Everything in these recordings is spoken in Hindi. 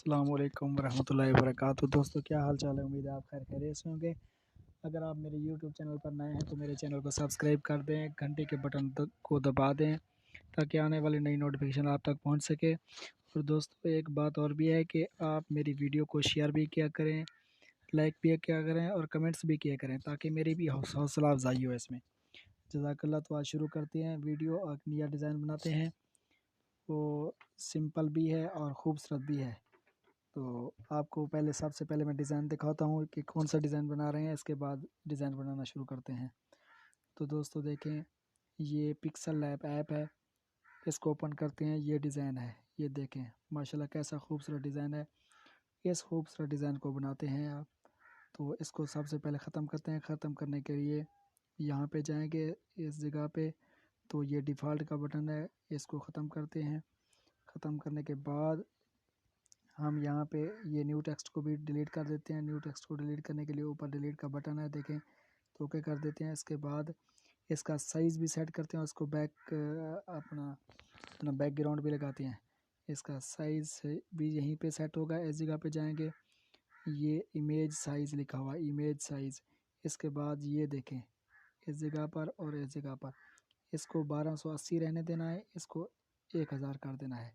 अस्सलाम वालेकुम रहमतुल्लाहि वबरकातुहू। दोस्तों क्या हाल चाल है, उम्मीद है आप खैर खैरियत से होंगे। अगर आप मेरे यूट्यूब चैनल पर नए हैं तो मेरे चैनल को सब्सक्राइब कर दें, घंटे के बटन को दबा दें ताकि आने वाली नई नोटिफिकेशन आप तक पहुंच सके। और दोस्तों एक बात और भी है कि आप मेरी वीडियो को शेयर भी किया करें, लाइक भी किया करें और कमेंट्स भी किया करें ताकि मेरी भी हौसला अफजाई हो इसमें। जज़ाकल्लाह। तो आज शुरू करते हैं वीडियो। और नया डिज़ाइन बनाते हैं, वो सिंपल भी है और ख़ूबसूरत भी है। तो आपको सबसे पहले मैं डिज़ाइन दिखाता हूँ कि कौन सा डिज़ाइन बना रहे हैं, इसके बाद डिज़ाइन बनाना शुरू करते हैं। तो दोस्तों देखें, ये पिक्सल लैब ऐप है, इसको ओपन करते हैं। ये डिज़ाइन है, ये देखें माशाल्लाह कैसा खूबसूरत डिज़ाइन है। इस खूबसूरत डिज़ाइन को बनाते हैं आप। तो इसको सबसे पहले ख़त्म करते हैं। ख़त्म करने के लिए यहाँ पे जाएंगे इस जगह पे, तो ये डिफ़ॉल्ट का बटन है, इसको ख़त्म करते हैं। ख़त्म करने के बाद हम यहाँ पे ये न्यू टेक्स्ट को भी डिलीट कर देते हैं। न्यू टेक्स्ट को डिलीट करने के लिए ऊपर डिलीट का बटन है, देखें तो ओके कर देते हैं। इसके बाद इसका साइज़ भी सेट करते हैं, उसको अपना बैकग्राउंड भी लगाते हैं। इसका साइज़ भी यहीं पे सेट होगा। इस जगह पे जाएंगे, ये इमेज साइज़ लिखा हुआ, इमेज साइज़। इसके बाद ये देखें इस जगह पर और इस जगह पर इसको 1280 रहने देना है, इसको 1000 कर देना है,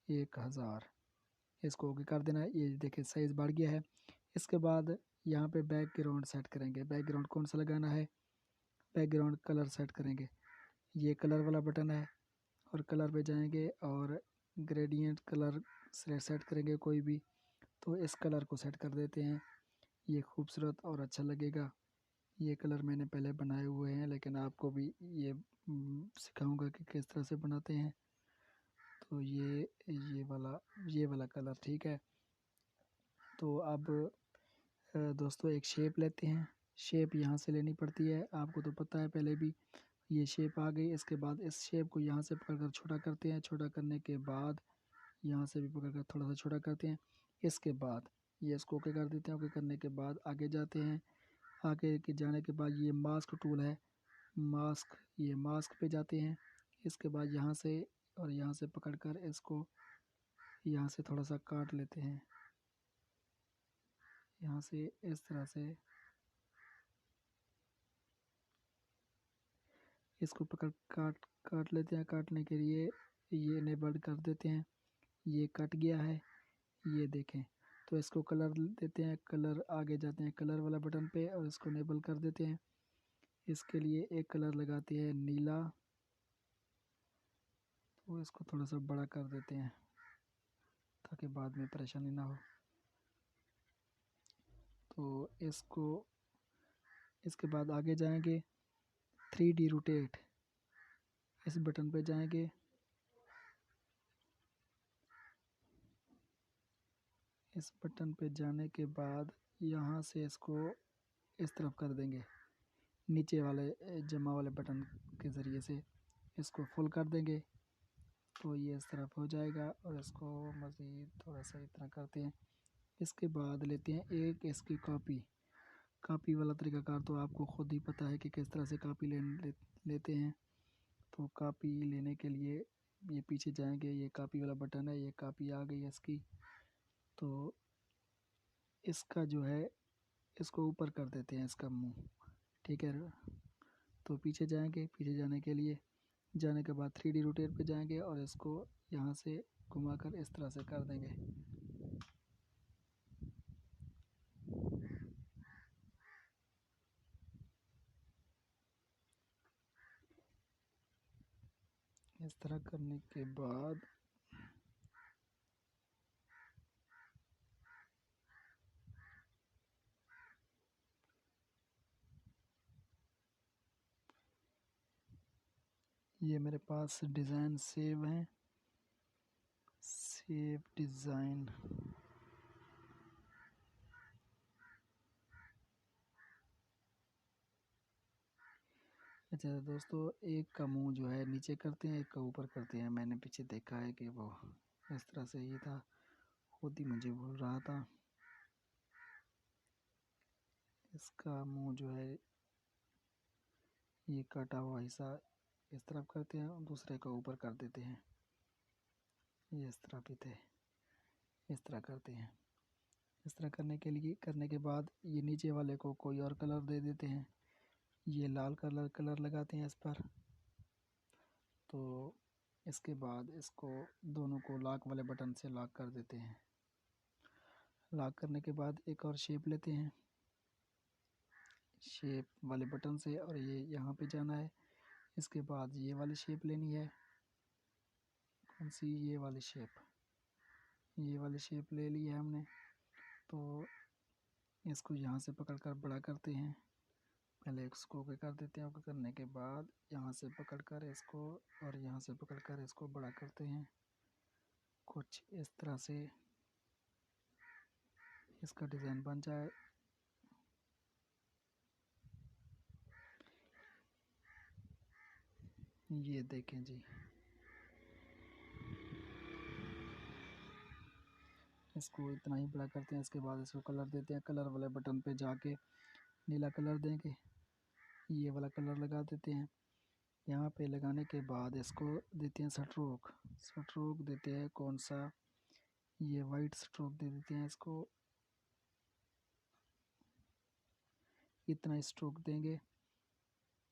1000 इसको ओके कर देना है। ये देखिए साइज़ बढ़ गया है। इसके बाद यहाँ पे बैकग्राउंड सेट करेंगे। बैकग्राउंड कौन सा लगाना है, बैकग्राउंड कलर सेट करेंगे। ये कलर वाला बटन है और कलर पे जाएंगे और ग्रेडियंट कलर सेट करेंगे कोई भी। तो इस कलर को सेट कर देते हैं, ये खूबसूरत और अच्छा लगेगा। ये कलर मैंने पहले बनाए हुए हैं, लेकिन आपको भी ये सिखाऊंगा कि किस तरह से बनाते हैं। तो ये वाला कलर ठीक है। तो अब दोस्तों एक शेप लेते हैं। शेप यहाँ से लेनी पड़ती है, आपको तो पता है पहले भी। ये शेप आ गई। इसके बाद इस शेप को यहाँ से पकड़ कर छोटा करते हैं। छोटा करने के बाद यहाँ से भी पकड़ कर थोड़ा सा छोटा करते हैं। इसके बाद ये इसको ओके कर देते हैं। ओके करने के बाद आगे जाते हैं। आगे के जाने के बाद ये मास्क टूल है, ये मास्क पे जाते हैं। इसके बाद यहाँ से और यहाँ से पकड़ कर इसको यहाँ से थोड़ा सा काट लेते हैं। यहाँ से इस तरह से इसको पकड़ काट लेते हैं। काटने के लिए ये इनेबल्ड कर देते हैं। ये कट गया है, ये देखें। तो इसको कलर देते हैं। कलर आगे जाते हैं कलर वाला बटन पे और इसको इनेबल कर देते हैं। इसके लिए एक कलर लगाते हैं नीला, तो इसको थोड़ा सा बड़ा कर देते हैं ताकि बाद में परेशानी ना हो। तो इसके बाद आगे जाएंगे 3D रोटेट, इस बटन पे जाएंगे। इस बटन पे जाने के बाद यहाँ से इसको इस तरफ कर देंगे, नीचे वाले जमा वाले बटन के ज़रिए से इसको फुल कर देंगे। तो ये इस तरफ हो जाएगा और इसको मज़ीद थोड़ा सा इतना करते हैं। इसके बाद लेते हैं एक इसकी कापी वाला तरीकाकार तो आपको ख़ुद ही पता है कि किस तरह से कापी लेते हैं। तो कापी लेने के लिए ये पीछे जाएंगे, ये कापी वाला बटन है, ये कापी आ गई है इसकी। तो इसका जो है इसको ऊपर कर देते हैं, इसका मुंह, ठीक है। तो पीछे जाएंगे, पीछे जाने के लिए जाने के बाद 3D रोटेट पे जाएंगे और इसको यहाँ से घुमाकर इस तरह से कर देंगे। इस तरह करने के बाद ये मेरे पास डिज़ाइन सेव हैं, सेव डिज़ाइन। अच्छा दोस्तों, एक का मुंह जो है नीचे करते हैं, एक का ऊपर करते हैं। मैंने पीछे देखा है कि वो इस तरह से ही था, खुद ही मुझे बोल रहा था। इसका मुंह जो है ये कटा हुआ हिस्सा इस तरफ करते हैं और दूसरे का ऊपर कर देते हैं। ये इस तरफ ही थे, इस तरह करते हैं। इस तरह करने के बाद ये नीचे वाले को कोई और कलर दे देते हैं। ये लाल कलर लगाते हैं इस पर। तो इसके बाद इसको दोनों को लॉक वाले बटन से लॉक कर देते हैं। लॉक करने के बाद एक और शेप लेते हैं शेप वाले बटन से, और ये यहाँ पे जाना है। इसके बाद ये वाली शेप लेनी है। कौन सी? ये वाली शेप ले ली है हमने। तो इसको यहाँ से पकड़कर बड़ा करते हैं। पहले इसको ओके कर देते हैं। ओके करने के बाद यहाँ से पकड़कर इसको और यहाँ से पकड़कर इसको बड़ा करते हैं। कुछ इस तरह से इसका डिज़ाइन बन जाए। ये देखें जी, इसको इतना ही बड़ा करते हैं। इसके बाद इसको कलर देते हैं। कलर वाले बटन पे जाके नीला कलर देंगे। ये वाला कलर लगा देते हैं। यहाँ पे लगाने के बाद इसको देते हैं स्ट्रोक देते हैं। कौन सा? ये वाइट स्ट्रोक दे देते हैं इसको। इतना स्ट्रोक देंगे।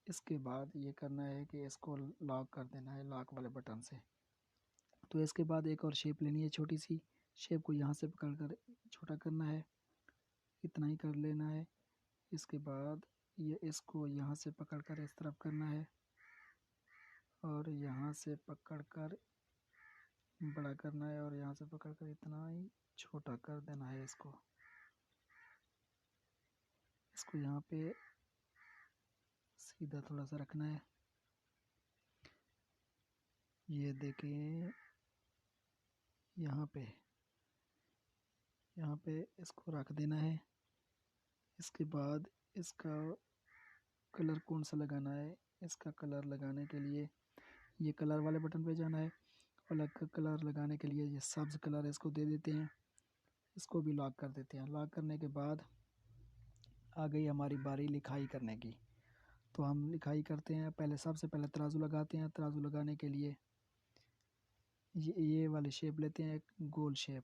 इसके बाद ये करना है कि इसको लॉक कर देना है लॉक वाले बटन से। तो इसके बाद एक और शेप लेनी है, छोटी सी शेप को यहाँ से पकड़ कर छोटा करना है। इतना ही कर लेना है। इसके बाद ये इसको यहाँ से पकड़ कर इस तरफ करना है और यहाँ से पकड़ कर बड़ा करना है और यहाँ से पकड़ कर इतना ही छोटा कर देना है। इसको यहाँ पे सीधा थोड़ा सा रखना है। ये देखें, यहाँ पे इसको रख देना है। इसके बाद इसका कलर कौन सा लगाना है? इसका कलर लगाने के लिए ये कलर वाले बटन पे जाना है। अलग कलर लगाने के लिए ये सब्ज़ कलर इसको दे देते हैं। इसको भी लॉक कर देते हैं। लॉक करने के बाद आ गई हमारी बारी लिखाई करने की। तो हम लिखाई करते हैं। सबसे पहले तराजू लगाते हैं। तराजू लगाने के लिए ये वाली शेप लेते हैं, एक गोल शेप।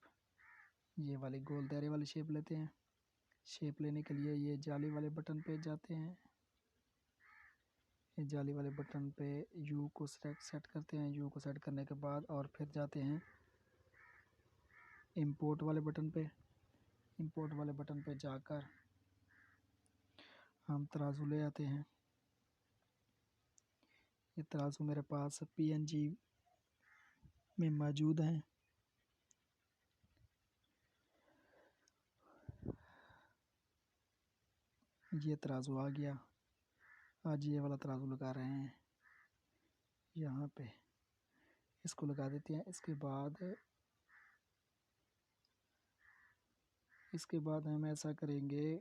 ये वाली गोल दायरे वाली शेप लेते हैं। शेप लेने के लिए ये जाली वाले बटन पे जाते हैं। ये जाली वाले बटन पे यू को सेट करते हैं। यू को सेट करने के बाद और फिर जाते हैं इंपोर्ट वाले बटन पे। इंपोर्ट वाले बटन पे जाकर हम तराजू ले आते हैं। ये तराजू मेरे पास PNG में मौजूद हैं। ये तराजू आ गया। आज ये वाला तराजू लगा रहे हैं यहाँ पे। इसको लगा देते हैं। इसके बाद हम ऐसा करेंगे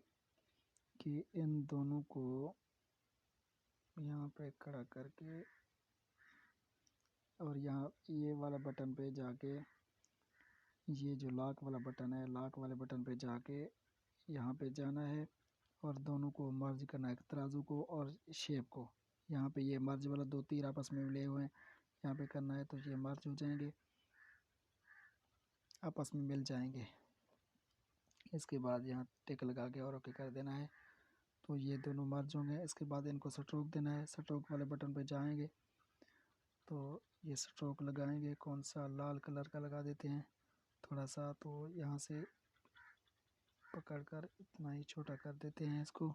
कि इन दोनों को यहाँ पे खड़ा करके और यहाँ ये वाला बटन पे जाके, ये जो लॉक वाला बटन है, लॉक वाले बटन पे जाके यहाँ पे जाना है और दोनों को मर्ज करना है, तराजू को और शेप को। यहाँ पे ये मर्ज वाला 2 तीर आपस में मिले हुए हैं, यहाँ पे करना है तो ये मर्ज हो जाएंगे, आपस में मिल जाएंगे। इसके बाद यहाँ टिक लगा के और ओके कर देना है तो ये दोनों मर्ज होंगे। इसके बाद इनको स्ट्रोक देना है। स्ट्रोक वाले बटन पे जाएंगे तो ये स्ट्रोक लगाएंगे। कौन सा? लाल कलर का लगा देते हैं थोड़ा सा। तो यहाँ से पकड़कर इतना ही छोटा कर देते हैं इसको।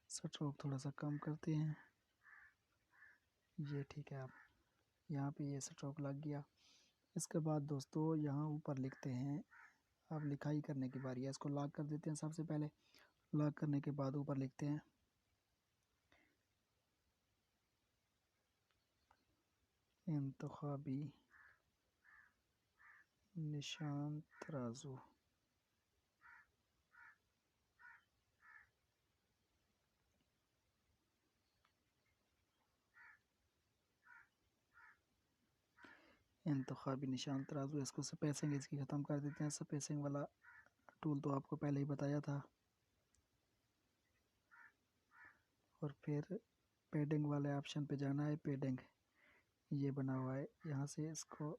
स्ट्रोक थोड़ा सा कम करते हैं। ये ठीक है। अब यहाँ पे ये स्ट्रोक लग गया। इसके बाद दोस्तों यहाँ ऊपर लिखते हैं। अब लिखाई करने की बारी है। इसको लॉक कर देते हैं। सबसे पहले लॉक करने के बाद ऊपर लिखते हैं इंतखाबी निशान तराजू। इंतखाबी निशान तराजू। इसको स्पेसिंग इसकी ख़त्म कर देते हैं। स्पेसिंग वाला टूल तो आपको पहले ही बताया था। और फिर पेडिंग वाले ऑप्शन पे जाना है। पेडिंग ये बना हुआ है। यहाँ से इसको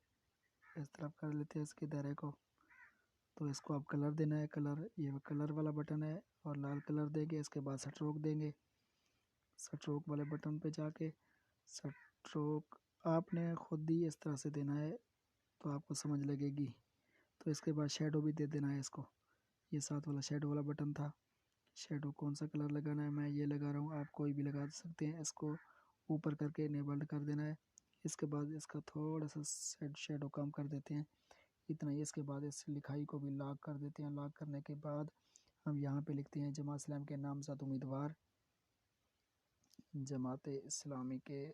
इस तरफ कर लेते हैं इसके दायरे को। तो इसको अब कलर देना है। कलर, ये कलर वाला बटन है और लाल कलर देंगे। इसके बाद स्ट्रोक देंगे। स्ट्रोक वाले बटन पे जाके स्ट्रोक आपने खुद ही इस तरह से देना है तो आपको समझ लगेगी। तो इसके बाद शेडो भी दे देना है इसको। ये साथ वाला शेडो वाला बटन था। शेडो कौन सा कलर लगाना है, मैं ये लगा रहा हूँ, आप कोई भी लगा सकते हैं। इसको ऊपर करके इनेबल्ड कर देना है। इसके बाद इसका थोड़ा सा शेडो कम कर देते हैं, इतना ही। इसके बाद इस लिखाई को भी लॉक कर देते हैं। लॉक करने के बाद हम यहाँ पे लिखते हैं जमात इस्लाम के नामज़द उम्मीदवार, जमात इस्लामी के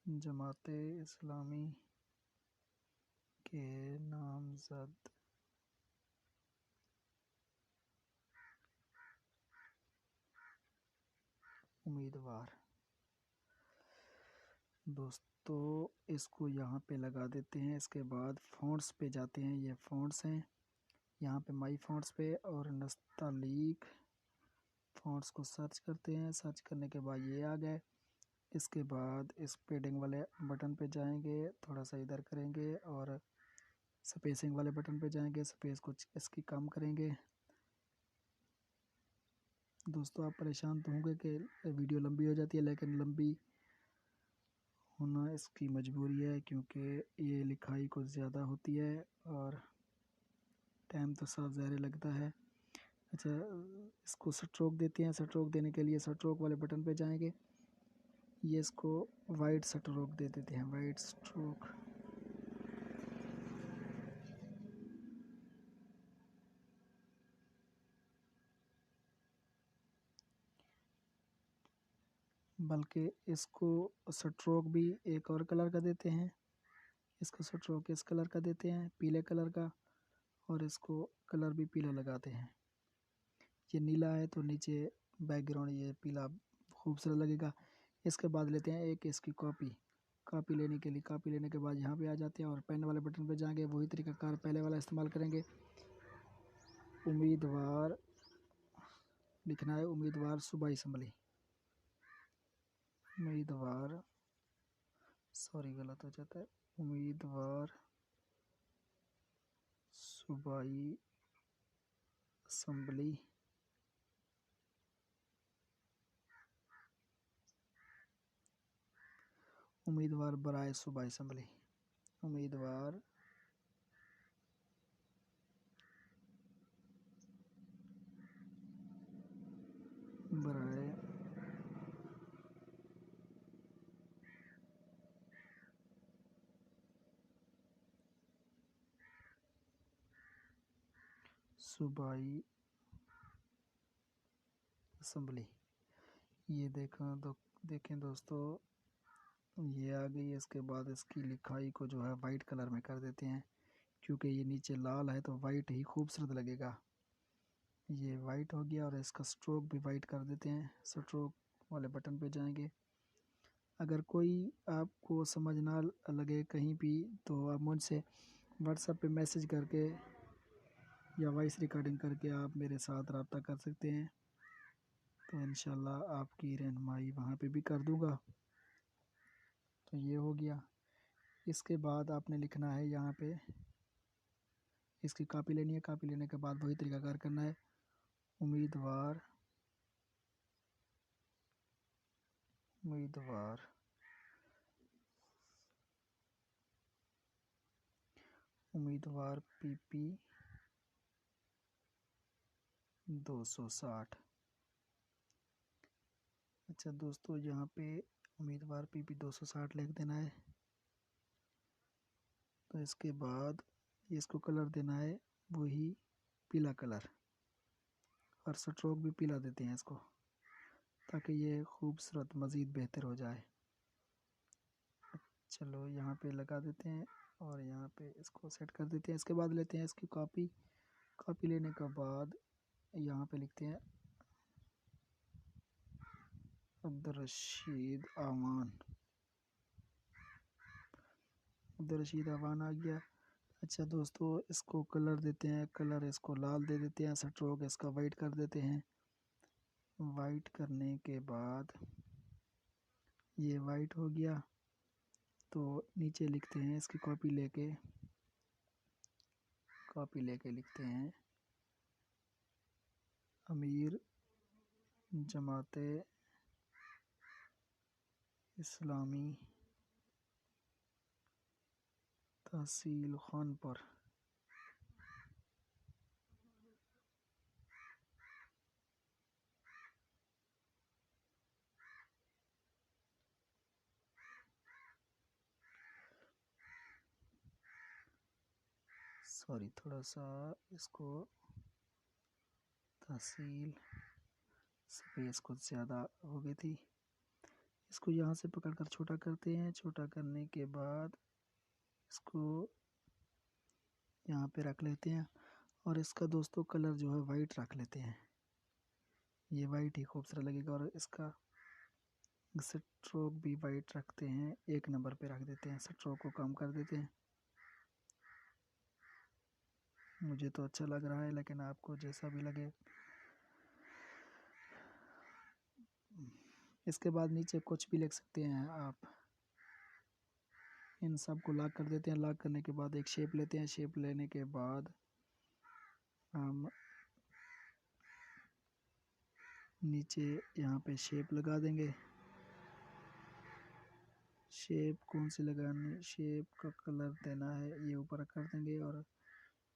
जमात इस्लामी के नामज़द उम्मीदवार। दोस्तों इसको यहाँ पे लगा देते हैं। इसके बाद फ़ॉन्ट्स पे जाते हैं। ये फ़ॉन्ट्स हैं यहाँ पे माई फ़ॉन्ट्स पे, और नस्तालीक फ़ॉन्ट्स को सर्च करते हैं। सर्च करने के बाद ये आ गए। इसके बाद इस पेडिंग वाले बटन पे जाएंगे, थोड़ा सा इधर करेंगे और स्पेसिंग वाले बटन पे जाएंगे। स्पेस को इसकी कम करेंगे। दोस्तों आप परेशान तो होंगे कि वीडियो लंबी हो जाती है, लेकिन लंबी होना इसकी मजबूरी है क्योंकि ये लिखाई कुछ ज़्यादा होती है और टाइम तो साफ ज़ाहिर लगता है। अच्छा, इसको स्ट्रोक देते हैं। स्ट्रोक देने के लिए स्ट्रोक वाले बटन पे जाएंगे। ये इसको वाइट स्ट्रोक दे देते हैं, वाइट स्ट्रोक। बल्कि इसको स्ट्रोक भी एक और कलर का देते हैं। इसको स्ट्रोक इस कलर का देते हैं, पीले कलर का, और इसको कलर भी पीला लगाते हैं। ये नीला है तो नीचे बैकग्राउंड ये पीला खूबसूरत लगेगा। इसके बाद लेते हैं एक इसकी कॉपी। कॉपी लेने के लिए, कॉपी लेने के बाद यहाँ पे आ जाते हैं और पेन वाले बटन पे जाएंगे। वही तरीकाकार पहले वाला इस्तेमाल करेंगे। उम्मीदवार लिखना है, उम्मीदवार सूबाई असम्बली। उम्मीदवार, सॉरी गलत हो जाता है, उम्मीदवार सूबाई असम्बली। उम्मीदवार बराए सूबाई असम्बली। उम्मीदवार बराए सूबाई असम्बली। ये देखें दोस्तों, ये आ गई। इसके बाद इसकी लिखाई को जो है वाइट कलर में कर देते हैं क्योंकि ये नीचे लाल है तो वाइट ही खूबसूरत लगेगा। ये वाइट हो गया और इसका स्ट्रोक भी वाइट कर देते हैं। स्ट्रोक वाले बटन पे जाएंगे। अगर कोई आपको समझ ना लगे कहीं भी तो आप मुझसे व्हाट्सएप पे मैसेज करके या वॉइस रिकॉर्डिंग करके आप मेरे साथ रब्ता कर सकते हैं, तो इंशाल्लाह आपकी रहनुमाई वहाँ पे भी कर दूँगा। तो ये हो गया। इसके बाद आपने लिखना है यहाँ पे, इसकी कॉपी लेनी है। कॉपी लेने के बाद वही तरीकाकार करना है। उम्मीदवार उम्मीदवार उम्मीदवार PP 260। अच्छा दोस्तों, यहाँ पे उम्मीदवार PP 260 लिख देना है। तो इसके बाद इसको कलर देना है वही पीला कलर, और स्ट्रोक भी पीला देते हैं इसको ताकि ये खूबसूरत मज़ीद बेहतर हो जाए। चलो यहाँ पे लगा देते हैं और यहाँ पे इसको सेट कर देते हैं। इसके बाद लेते हैं इसकी कॉपी। कॉपी लेने के बाद यहाँ पे लिखते हैं अब्दुल रशीद आवान। अब्दुल रशीद आवान आ गया। अच्छा दोस्तों, इसको कलर देते हैं। कलर इसको लाल दे देते हैं। स्ट्रोक इसका वाइट कर देते हैं। वाइट करने के बाद ये वाइट हो गया। तो नीचे लिखते हैं इसकी कॉपी लेके लिखते हैं अमीर जमाते इस्लामी तहसील खानपुर। सॉरी, थोड़ा सा इसको तहसील स्पेस कुछ ज़्यादा हो गई थी। इसको यहाँ से पकड़कर छोटा करते हैं। छोटा करने के बाद इसको यहाँ पे रख लेते हैं और इसका दोस्तों कलर जो है वाइट रख लेते हैं। ये वाइट ही खूबसूरत लगेगा और इसका स्ट्रोक भी वाइट रखते हैं, 1 नंबर पे रख देते हैं। स्ट्रोक को कम कर देते हैं। मुझे तो अच्छा लग रहा है, लेकिन आपको जैसा भी लगे। इसके बाद नीचे कुछ भी लिख सकते हैं आप। इन सब को लॉक कर देते हैं। लॉक करने के बाद एक शेप लेते हैं। शेप लेने के बाद हम नीचे यहाँ पे शेप लगा देंगे। शेप कौन सी लगानी, शेप का कलर देना है, ये ऊपर कर देंगे और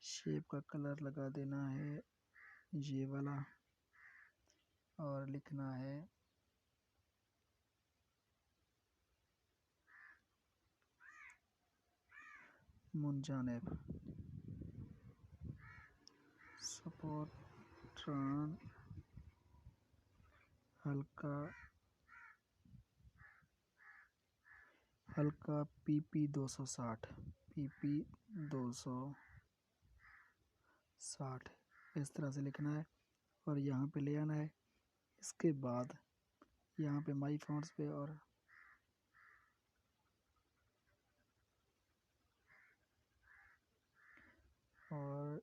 शेप का कलर लगा देना है ये वाला और लिखना है मुंजानेब सपोर्ट्रॉन हल्का PP 260 PP 260 इस तरह से लिखना है और यहाँ पे ले आना है। इसके बाद यहाँ पे माई फॉन्ट्स पे और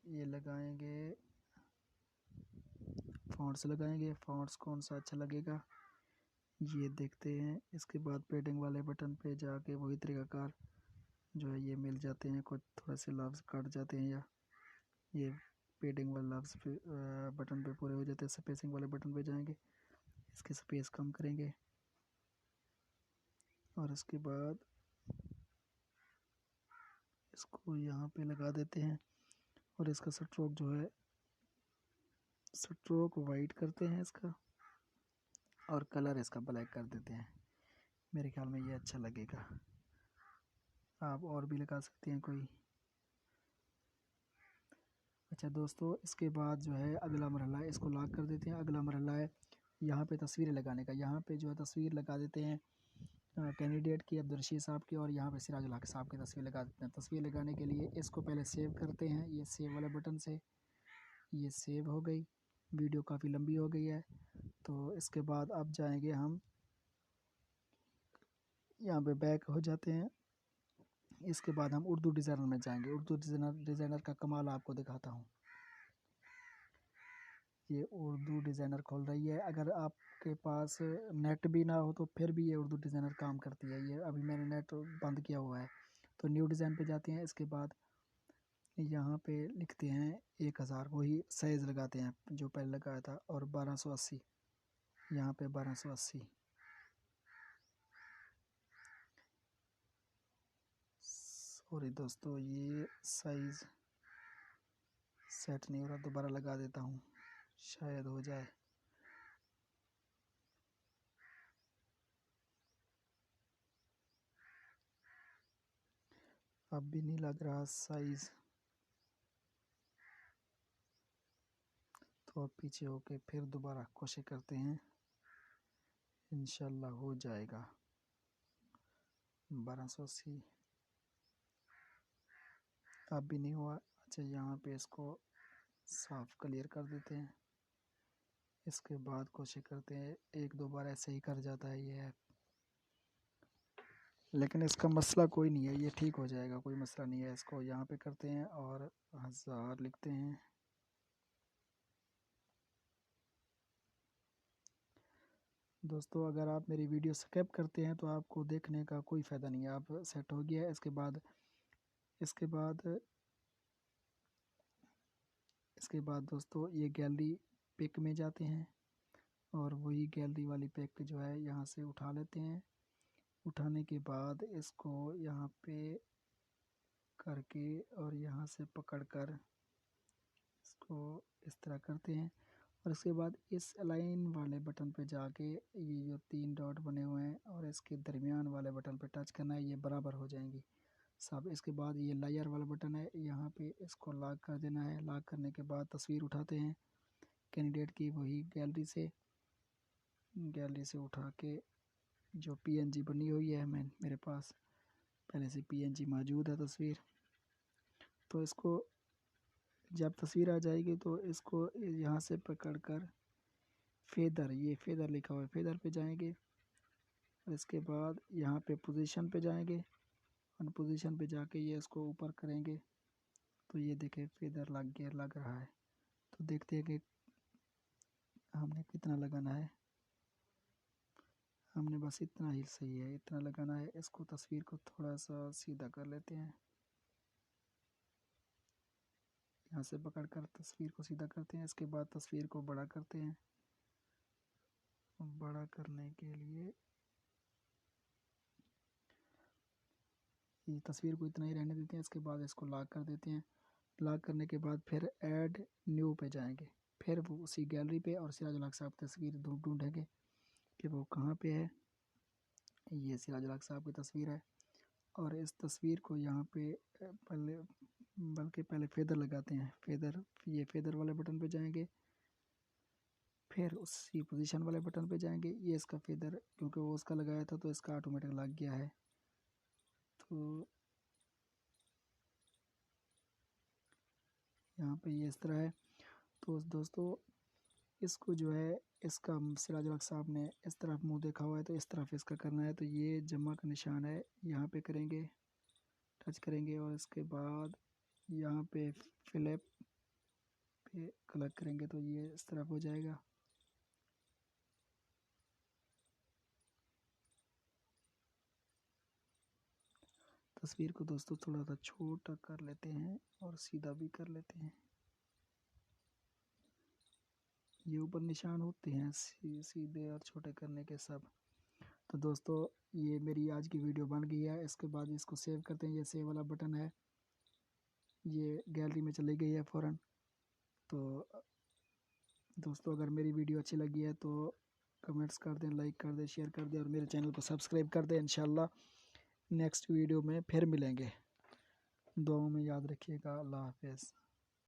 ये लगाएंगे, फॉन्ट्स लगाएंगे। फॉन्ट्स कौन सा अच्छा लगेगा ये देखते हैं। इसके बाद पेडिंग वाले बटन पे जाके वही तरीकाकार जो है ये मिल जाते हैं। कुछ थोड़े से लफ्ज़ कट जाते हैं या ये पेडिंग वाले लफ्ज़ पे बटन पे पूरे हो जाते हैं। स्पेसिंग वाले बटन पे जाएंगे, इसकी स्पेस कम करेंगे और इसके बाद इसको यहाँ पे लगा देते हैं और इसका स्ट्रोक जो है स्ट्रोक वाइट करते हैं इसका और कलर इसका ब्लैक कर देते हैं। मेरे ख्याल में ये अच्छा लगेगा। आप और भी लगा सकते हैं कोई। अच्छा दोस्तों, इसके बाद जो है अगला मरहला है, इसको लॉक कर देते हैं। अगला मरहला है यहाँ पे तस्वीरें लगाने का। यहाँ पे जो है तस्वीर लगा देते हैं कैंडिडेट की, अब्दुल रशीद साहब की, और यहाँ पे सिराजुल हक साहब की तस्वीर लगा देते हैं। तस्वीर लगाने के लिए इसको पहले सेव करते हैं, ये सेव वाले बटन से। ये सेव हो गई। वीडियो काफ़ी लंबी हो गई है, तो इसके बाद अब जाएंगे हम यहाँ पे बैक हो जाते हैं। इसके बाद हम उर्दू डिज़ाइनर में जाएंगे। उर्दू डिज़ाइनर का कमाल आपको दिखाता हूँ। ये उर्दू डिज़ाइनर खोल रही है। अगर आपके पास नेट भी ना हो तो फिर भी ये उर्दू डिज़ाइनर काम करती है। ये अभी मैंने नेट बंद किया हुआ है। तो न्यू डिज़ाइन पे जाते हैं। इसके बाद यहाँ पे लिखते हैं 1000, वही साइज़ लगाते हैं जो पहले लगाया था, और 1280 यहाँ पे 1280। सॉरी दोस्तों, ये साइज़ सेट नहीं हो रहा, दोबारा लगा देता हूँ, शायद हो जाए। अब भी नहीं लग रहा साइज़, तो अब पीछे होके फिर दोबारा कोशिश करते हैं, इंशाल्लाह हो जाएगा। 1280 अब भी नहीं हुआ। अच्छा, यहाँ पे इसको साफ क्लियर कर देते हैं। इसके बाद कोशिश करते हैं, 1-2 बार ऐसे ही कर जाता है ये ऐप, लेकिन इसका मसला कोई नहीं है, ये ठीक हो जाएगा, कोई मसला नहीं है। इसको यहाँ पे करते हैं और 1000 लिखते हैं। दोस्तों अगर आप मेरी वीडियो स्किप करते हैं तो आपको देखने का कोई फ़ायदा नहीं है। आप सेट हो गया है। इसके बाद दोस्तों ये गैलरी पिक में जाते हैं और वही गैलरी वाली पिक जो है यहाँ से उठा लेते हैं। उठाने के बाद इसको यहाँ पे करके और यहाँ से पकड़ कर इसको इस तरह करते हैं और इसके बाद इस अलाइन वाले बटन पे जाके ये जो 3 डॉट बने हुए हैं और इसके दरमियान वाले बटन पे टच करना है, ये बराबर हो जाएंगी सब। इसके बाद ये लेयर वाला बटन है, यहाँ पे इसको लॉक कर देना है। लॉक करने के बाद तस्वीर उठाते हैं कैंडिडेट की, वही गैलरी से उठा के जो पीएनजी बनी हुई है मेरे पास पहले से पीएनजी मौजूद है तस्वीर। तो इसको जब तस्वीर आ जाएगी तो इसको यहाँ से पकड़ कर फेदर, ये फेदर लिखा हुआ है, फेदर पे जाएंगे और इसके बाद यहाँ पे पोजीशन पे जाएंगे और पोजीशन पे जाके ये इसको ऊपर करेंगे तो ये देखें फेदर लग रहा है। तो देखते हैं कि हमने कितना लगाना है। हमने बस इतना ही सही है, इतना लगाना है। इसको तस्वीर को थोड़ा सा सीधा कर लेते हैं, यहाँ से पकड़ कर तस्वीर को सीधा करते हैं। इसके बाद तस्वीर को बड़ा करते हैं। बड़ा करने के लिए ये तस्वीर को इतना ही रहने देते हैं। इसके बाद इसको लॉक कर देते हैं। लॉक करने के बाद फिर ऐड न्यू पे जाएंगे, फिर वो उसी गैलरी पे और सिराजुल हक साहब तस्वीर ढूंढेंगे कि वो कहाँ पे है। ये सिराजुल हक साहब की तस्वीर है और इस तस्वीर को यहाँ पे पहले फेदर लगाते हैं। ये फेदर वाले बटन पे जाएंगे, फिर उसी पोजीशन वाले बटन पे जाएंगे। ये इसका फेदर क्योंकि वो उसका लगाया था तो इसका ऑटोमेटिक लग गया है। तो यहाँ पे ये इस तरह है। तो दोस्तों इसको जो है इसका सिराजुल हक साहब ने इस तरफ मुंह देखा हुआ है तो इस तरफ इसका करना है। तो ये जमा का निशान है, यहाँ पे करेंगे, टच करेंगे और इसके बाद यहाँ पे फ्लिप पे क्लिक करेंगे तो ये इस तरफ हो जाएगा। तस्वीर को दोस्तों थोड़ा सा छोटा कर लेते हैं और सीधा भी कर लेते हैं। ये ऊपर निशान होते हैं सीधे और छोटे करने के सब। तो दोस्तों ये मेरी आज की वीडियो बन गई है। इसके बाद इसको सेव करते हैं। ये सेव वाला बटन है, ये गैलरी में चली गई है फ़ौरन। तो दोस्तों अगर मेरी वीडियो अच्छी लगी है तो कमेंट्स कर दें, लाइक कर दें, शेयर कर दें और मेरे चैनल को सब्सक्राइब कर दें। इंशाल्लाह नेक्स्ट वीडियो में फिर मिलेंगे। दुआओं में याद रखिएगा। अल्लाह हाफ़िज़।